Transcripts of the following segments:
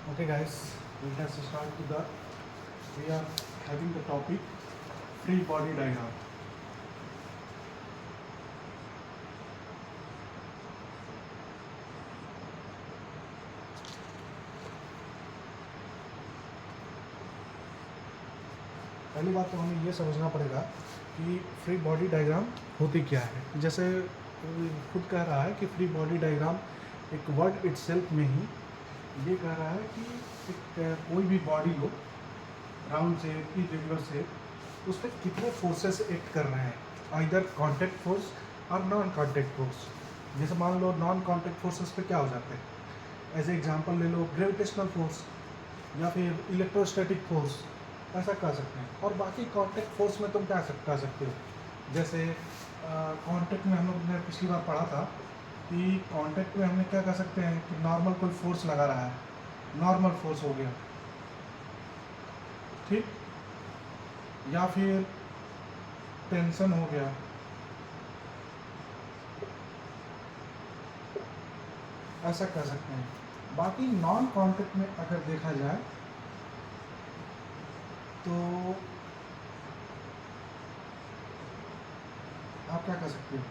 Okay guys, let us start with the, we are having the topic free body diagram. पहली बात तो हमें ये समझना पड़ेगा कि फ्री बॉडी डायग्राम होती क्या है। जैसे खुद कह रहा है कि फ्री बॉडी डायग्राम एक वर्ड इटसेल्फ में ही ये कह रहा है कि एक कोई भी बॉडी लो, राउंड शेप, इरेगुलर शेप, उस पर कितने फोर्सेस एक्ट कर रहे हैं, आइदर कॉन्टैक्ट फोर्स और नॉन कॉन्टैक्ट फोर्स। जैसे मान लो नॉन कॉन्टैक्ट फोर्सेस पे क्या हो जाते हैं, एज ए एग्जांपल ले लो ग्रेविटेशनल फोर्स या फिर इलेक्ट्रोस्टैटिक फोर्स, ऐसा कह सकते हैं। और बाकी कॉन्टैक्ट फोर्स में तुम क्या कह सकते हो, जैसे कॉन्टैक्ट में हम लोग ने पिछली बार पढ़ा था कि कॉन्टैक्ट में हमने क्या कह सकते हैं कि नॉर्मल कोई फोर्स लगा रहा है, नॉर्मल फोर्स हो गया, ठीक, या फिर टेंशन हो गया, ऐसा कह सकते हैं। बाकी नॉन कॉन्टैक्ट में अगर देखा जाए तो आप क्या कह सकते हो,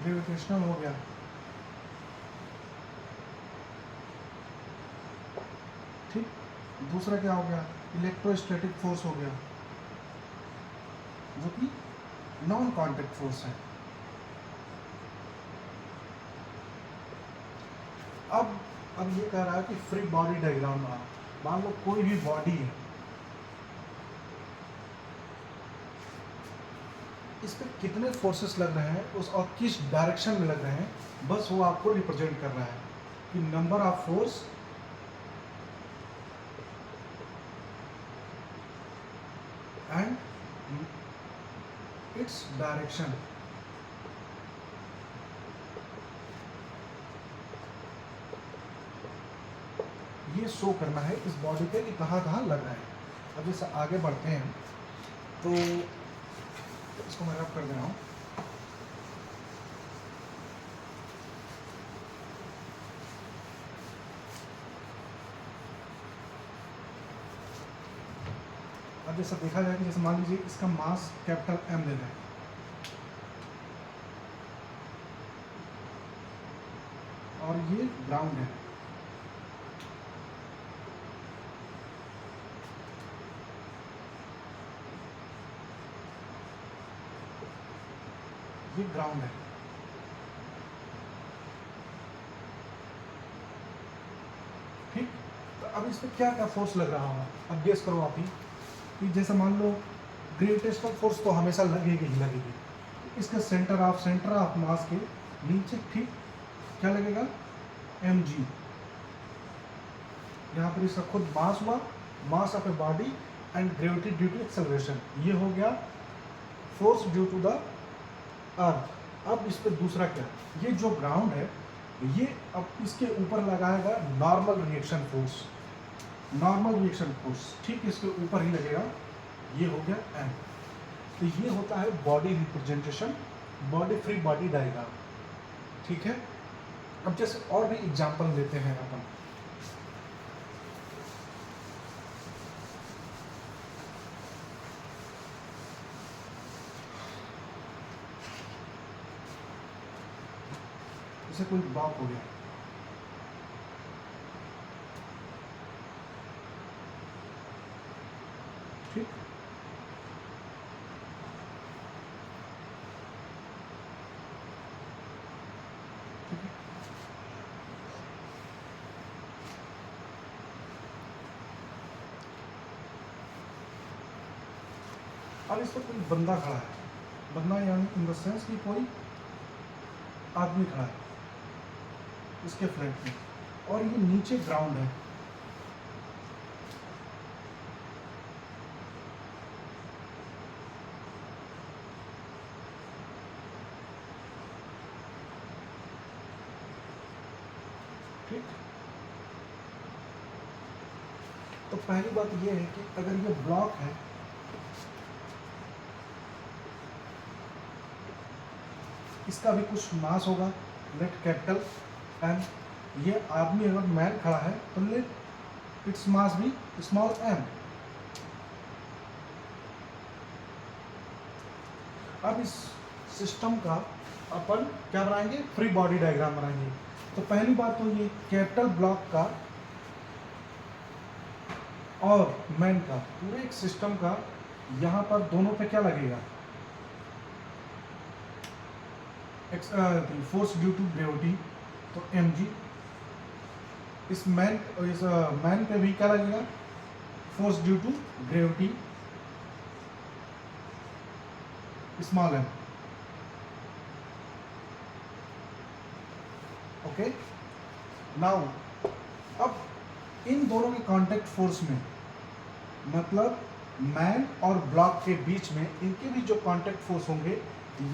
ग्रेविटेशनल हो गया, ठीक। दूसरा क्या हो गया, इलेक्ट्रोस्टैटिक फोर्स हो गया, जो कि नॉन कॉन्टैक्ट फोर्स है। अब ये कह रहा है कि फ्री बॉडी डायग्राम बना, मान लो कोई भी बॉडी है, इस पे कितने फोर्सेस लग रहे हैं उस और किस डायरेक्शन में लग रहे हैं, बस वो आपको रिप्रेजेंट कर रहा है कि number of force and its direction. ये शो करना है इस बॉडी पे कि कहाँ कहाँ लग रहा है। अब जैसे आगे बढ़ते हैं तो इसको मैं रब कर दे रहा हूँ। अब जैसा देखा जाए कि जैसे मान लीजिए इसका मास कैपिटल एम ले लें, और ये ग्राउंड है, ये ग्राउंड है, ठीक। तो अब इस पर क्या क्या फोर्स लग रहा होगा, अब गेस करो आप ही कि जैसे मान लो ग्रेविटेशनल फोर्स तो हमेशा लगेगी ही लगेगी, इसका सेंटर ऑफ मास के नीचे, ठीक, क्या लगेगा, एम जी। यहाँ पर इसका खुद मास हुआ, mass of a body and gravity due to acceleration, ये हो गया force due to the earth. अब इस पर दूसरा क्या, ये जो ग्राउंड है ये अब इसके ऊपर लगाएगा नॉर्मल रिएक्शन फोर्स, ठीक, इसके ऊपर ही लगेगा, ये हो गया एम। तो ये होता है body representation, body free body diagram, ठीक है। अब जैसे और भी एग्जांपल लेते हैं अपन, जैसे कोई ब्लॉक हो गया, ठीक, ठीक है। अब इस पर कोई बंदा खड़ा है, बंदा यानी इन द सेंस कि कोई आदमी खड़ा है इसके फ्रंट में, और ये नीचे ग्राउंड है, ठीक। तो पहली बात ये है कि अगर ये ब्लॉक है, इसका भी कुछ मास होगा, लेट कैपिटल एम। ये आदमी अगर मैन खड़ा है तो लेट इट्स मास भी स्मॉल एम। अब इस सिस्टम का अपन क्या बनाएंगे, फ्री बॉडी डायग्राम बनाएंगे। तो पहली बात तो ये कैपिटल ब्लॉक का और मैन का पूरे एक सिस्टम का यहाँ पर दोनों पे क्या लगेगा, फोर्स ड्यू टू ग्रेविटी, तो mg। इस मैन पे भी क्या लगेगा, force due to gravity small m। Okay, now अब इन दोनों के कांटेक्ट फोर्स में, मतलब मैन और ब्लॉक के बीच में इनके भी जो कांटेक्ट फोर्स होंगे,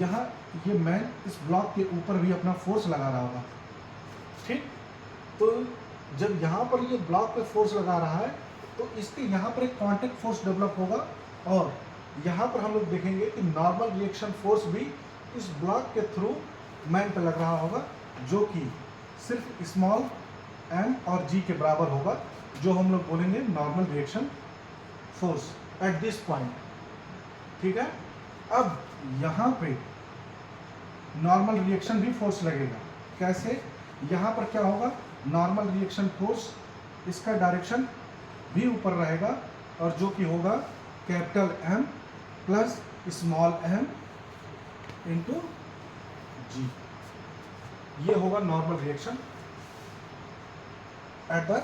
यहाँ ये मैन इस ब्लॉक के ऊपर भी अपना फोर्स लगा रहा होगा, ठीक। तो जब यहाँ पर ये ब्लॉक पे फोर्स लगा रहा है तो इसके यहाँ पर एक कांटेक्ट फोर्स डेवलप होगा, और यहाँ पर हम लोग देखेंगे कि नॉर्मल रिएक्शन फोर्स भी इस ब्लॉक के थ्रू मैन पे लग रहा होगा, जो कि सिर्फ स्मॉल m और g के बराबर होगा, जो हम लोग बोलेंगे normal reaction force at this point, ठीक है। अब यहाँ पे नॉर्मल रिएक्शन भी फोर्स लगेगा, कैसे, यहाँ पर क्या होगा, नॉर्मल रिएक्शन फोर्स इसका डायरेक्शन भी ऊपर रहेगा, और जो कि होगा capital M plus small m into g। ये होगा normal reaction at the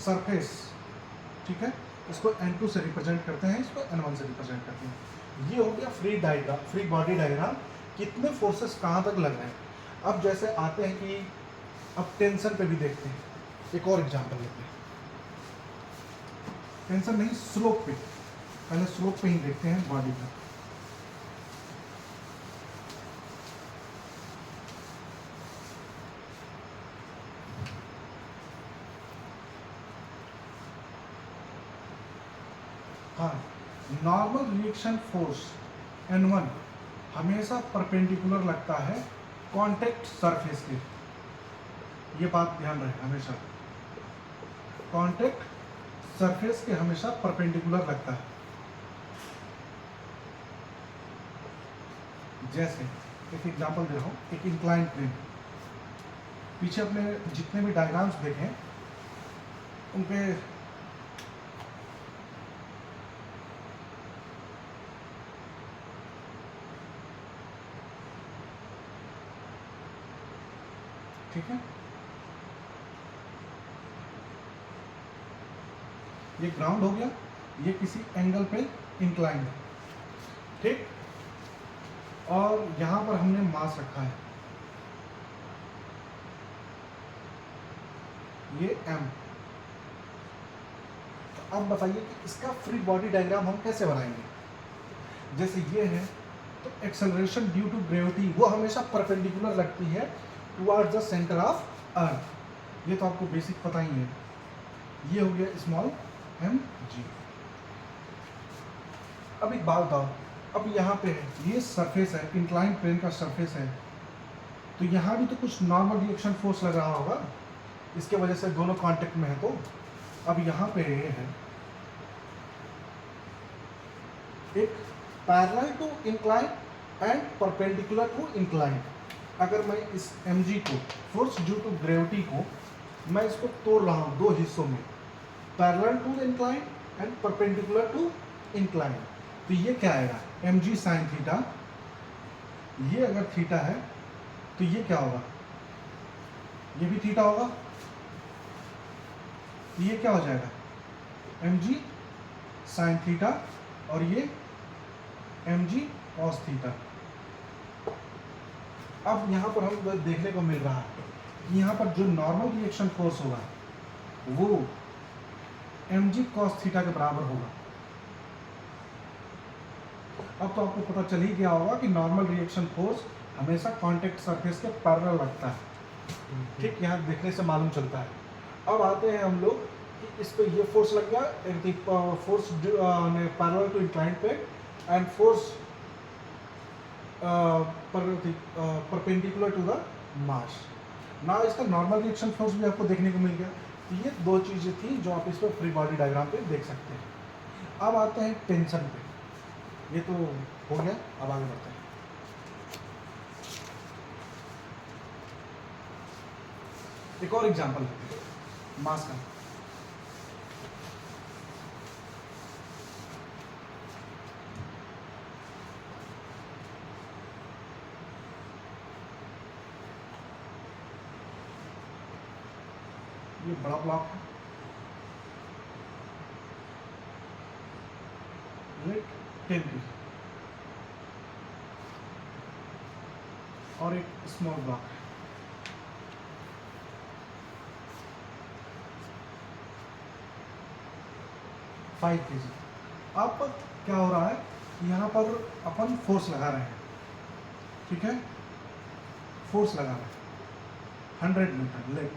surface, ठीक है। इसको N2 से रिप्रेजेंट करते हैं, इसको N1 से रिप्रेजेंट करते हैं। ये हो गया free diagram, free body diagram, कितने फोर्सेस कहाँ तक लग रहे हैं। अब जैसे आते हैं कि अब टेंशन पे भी देखते हैं, एक और एग्जांपल लेते हैं। टेंशन नहीं, स्लोप पे, पहले स्लोप पे ही देखते हैं बॉडी का। हाँ, नॉर्मल रिएक्शन फोर्स N1 हमेशा परपेंडिकुलर लगता है कांटेक्ट सरफेस के, ये बात ध्यान रहे हमेशा, कांटेक्ट सरफेस के हमेशा परपेंडिकुलर लगता है। जैसे एक एग्जांपल दे रहा हूँ, एक इंक्लाइन प्लेन, पीछे अपने जितने भी डायग्राम्स देखें उनपे ठीक है, ये ग्राउंड हो गया, ये किसी एंगल पे इंक्लाइन है, ठीक। और यहां पर हमने मास रखा है, ये m। तो अब बताइए कि इसका फ्री बॉडी डायग्राम हम कैसे बनाएंगे। जैसे ये है तो एक्सेलरेशन ड्यू टू ग्रेविटी वो हमेशा परपेंडिकुलर लगती है towards the centre of earth, ये तो आपको बेसिक पता ही है। ये हो गया स्मॉल m g। अब एक बात बताओ, अब यहाँ पे है, ये सरफेस है, इंक्लाइन प्लेन का सरफेस है, तो यहाँ भी तो कुछ नॉर्मल रिएक्शन फोर्स लग रहा होगा, इसके वजह से दोनों कांटेक्ट में है। तो अब यहाँ पे ये है एक parallel to incline and perpendicular to incline. अगर मैं इस mg को, फोर्स ड्यू टू ग्रेविटी को, मैं इसको तोड़ रहा हूँ दो हिस्सों में, parallel to incline and perpendicular to incline, तो ये क्या आएगा, mg साइन थीटा। ये अगर थीटा है तो ये क्या होगा, ये भी थीटा होगा, तो ये क्या हो जाएगा, mg साइन थीटा, और ये mg कॉस थीटा। अब यहाँ पर हम देखने को मिल रहा है कि यहाँ पर जो नॉर्मल रिएक्शन फोर्स होगा वो mg कॉस थीटा के बराबर होगा। अब तो आपको पता चल ही गया होगा कि नॉर्मल रिएक्शन फोर्स हमेशा कांटेक्ट सरफेस के पैरेलल लगता है, ठीक, यहाँ देखने से मालूम चलता है। अब आते हैं हम लोग कि इस पे ये फोर्स लग गया, फोर्स पैरेलल टू इंक्लाइन पे, and force perpendicular to the mass. ना इसका नॉर्मल रिएक्शन फोर्स भी आपको देखने को मिल गया। तो ये दो चीज़ें थी जो आप इस पर फ्री बॉडी डायग्राम पे देख सकते हैं। अब आते हैं टेंशन पे। ये तो हो गया, अब आगे बढ़ते हैं। एक और एग्जांपल लेते हैं मास का। ये बड़ा ब्लॉक है, लेट 10 kg, और एक स्मॉल ब्लॉक है। Five kg। अब क्या हो रहा है, यहाँ पर अपन फोर्स लगा रहे हैं, ठीक है, फोर्स लगा रहे हैं 100 न्यूटन लेट।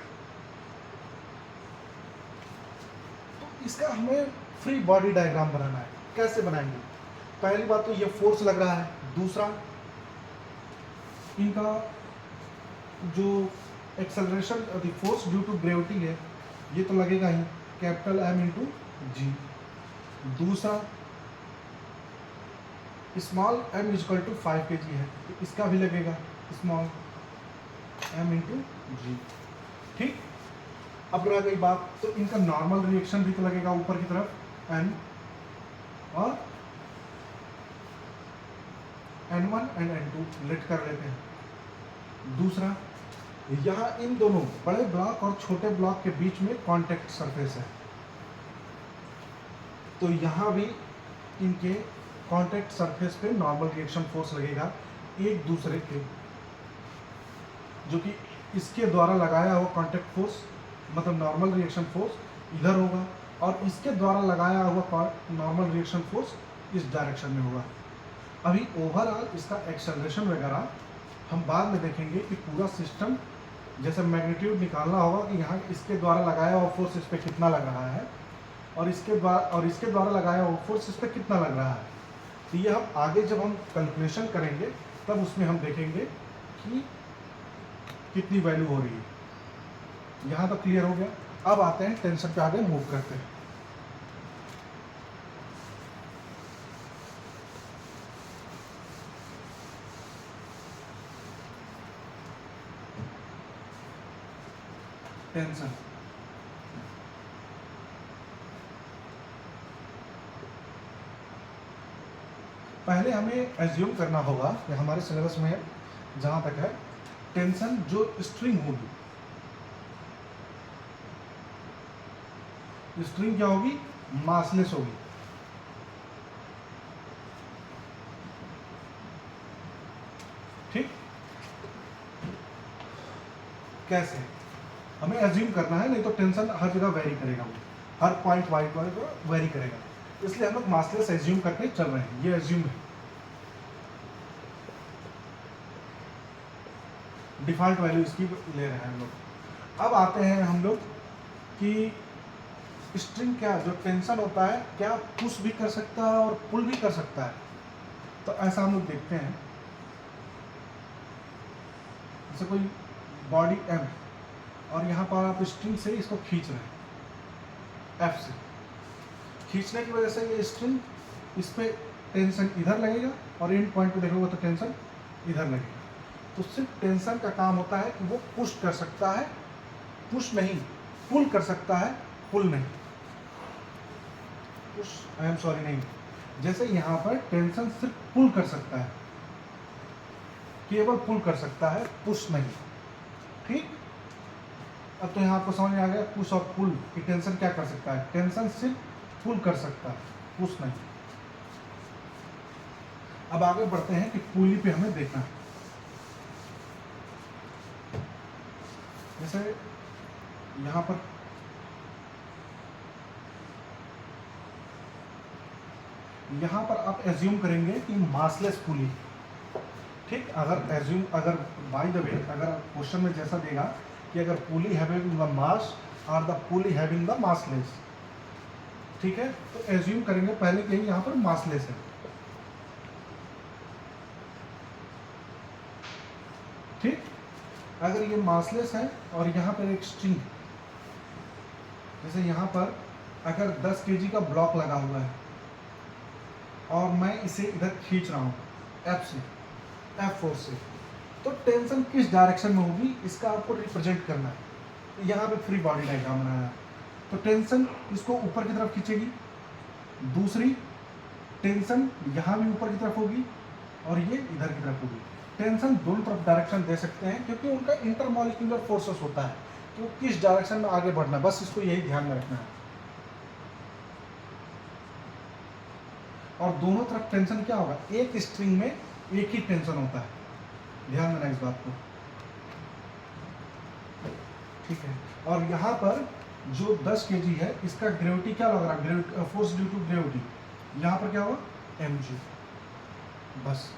तो इसका हमें फ्री बॉडी डायग्राम बनाना है। कैसे बनाएंगे? पहली बात तो ये फोर्स लग रहा है, दूसरा इनका जो acceleration the force due to gravity है ये तो लगेगा ही, कैपिटल M इंटू जी। दूसरा small m equal to 5 kg है, तो इसका भी लगेगा स्मॉल m इंटू जी। ठीक, अब रह गई बात, तो इनका नॉर्मल रिएक्शन भी तो लगेगा ऊपर की तरफ n, और n1 एंड n2 लेट कर लेते हैं। दूसरा, यहाँ इन दोनों बड़े ब्लॉक और छोटे ब्लॉक के बीच में कांटेक्ट सरफेस है, तो यहाँ भी इनके कांटेक्ट सरफेस पे नॉर्मल रिएक्शन फोर्स लगेगा एक दूसरे के, जो कि इसके द्वारा लगाया हुआ कांटेक्ट फोर्स मतलब नॉर्मल रिएक्शन फोर्स इधर होगा, और इसके द्वारा लगाया हुआ नॉर्मल रिएक्शन फोर्स इस डायरेक्शन में होगा। अभी ओवरऑल इसका एक्सेलरेशन वगैरह हम बाद में देखेंगे कि पूरा सिस्टम जैसे मैग्नीट्यूड निकालना होगा कि यहाँ इसके द्वारा लगाया हुआ फोर्स इस पर कितना लग रहा है, और इसके द्वारा लगाया हुआ फोर्स इस पर कितना लग रहा है। तो ये हम आगे जब हम कैलकुलेशन करेंगे तब उसमें हम देखेंगे कि कितनी वैल्यू हो रही है। यहाँ तो क्लियर हो गया। अब आते हैं टेंशन पे, आगे मूव करते हैं। टेंशन, पहले हमें एज्यूम करना होगा कि हमारे सिलेबस में जहाँ तक है टेंशन जो स्ट्रिंग होगी, स्ट्रिंग क्या होगी, मासलेस होगी। ठीक, कैसे हमें एज्यूम करना है, नहीं तो टेंशन हर जगह वेरी करेगा, वो हर पॉइंट वाइज वेरी करेगा, इसलिए हम लोग मासलेस एज्यूम करके चल रहे हैं। ये एज्यूम है, डिफॉल्ट वैल्यू इसकी ले रहे हैं हम लोग। अब आते हैं हम लोग कि स्ट्रिंग क्या, जो टेंशन होता है क्या पुश भी कर सकता है और पुल भी कर सकता है। तो ऐसा हम लोग देखते हैं, जैसे कोई बॉडी M और यहाँ पर आप स्ट्रिंग से इसको खींच रहे हैं, F से खींचने की वजह से ये स्ट्रिंग, इस पे टेंशन इधर लगेगा और एंड पॉइंट पे देखोगे तो टेंशन इधर लगेगा। तो सिर्फ टेंशन का काम होता है कि वो पुश कर सकता है, पुश नहीं, पुल कर सकता है, पुल नहीं, पुश आई एम सॉरी नहीं। जैसे यहाँ पर टेंशन सिर्फ पुल कर सकता है, केवल पुल कर सकता है, पुश नहीं। ठीक, अब तो यहाँ आपको समझ में आ गया पुश और पुल कि टेंशन क्या कर सकता है। टेंशन सिर्फ पुल कर सकता है, पुश नहीं। अब आगे बढ़ते हैं कि पुली पे हमें देखना है। जैसे यहाँ पर आप एज्यूम करेंगे कि मासलेस पुली। ठीक, अगर बाय द वे अगर क्वेश्चन में जैसा देगा कि अगर पुली हैविंग द मास और the pulley having the massless, ठीक है, तो एज्यूम करेंगे पहले कि यहाँ पर मासलेस है। ठीक। अगर ये मासलेस है और यहाँ पर एक स्ट्रिंग, जैसे यहाँ पर अगर 10 kg का ब्लॉक लगा हुआ है और मैं इसे इधर खींच रहा हूँ F4 से, तो टेंशन किस डायरेक्शन में होगी इसका आपको रिप्रेजेंट करना है। यहाँ पे फ्री बॉडी डायग्राम बनाया है, तो टेंशन इसको ऊपर की तरफ खींचेगी, दूसरी टेंशन यहाँ भी ऊपर की तरफ होगी और ये इधर की तरफ होगी। टेंशन दोनों तरफ डायरेक्शन दे सकते हैं क्योंकि उनका इंटरमॉलिक्यूलर फोर्सेस होता है कि वो किस डायरेक्शन में आगे बढ़ना है, बस इसको यही ध्यान में रखना है। और दोनों तरफ टेंशन क्या होगा, एक स्ट्रिंग में एक ही टेंशन होता है, ध्यान देना इस बात को, ठीक है। और यहाँ पर जो 10 kg है इसका ग्रेविटी क्या लग रहा है, फोर्स ड्यू टू ग्रेविटी, यहाँ पर क्या होगा mg, बस।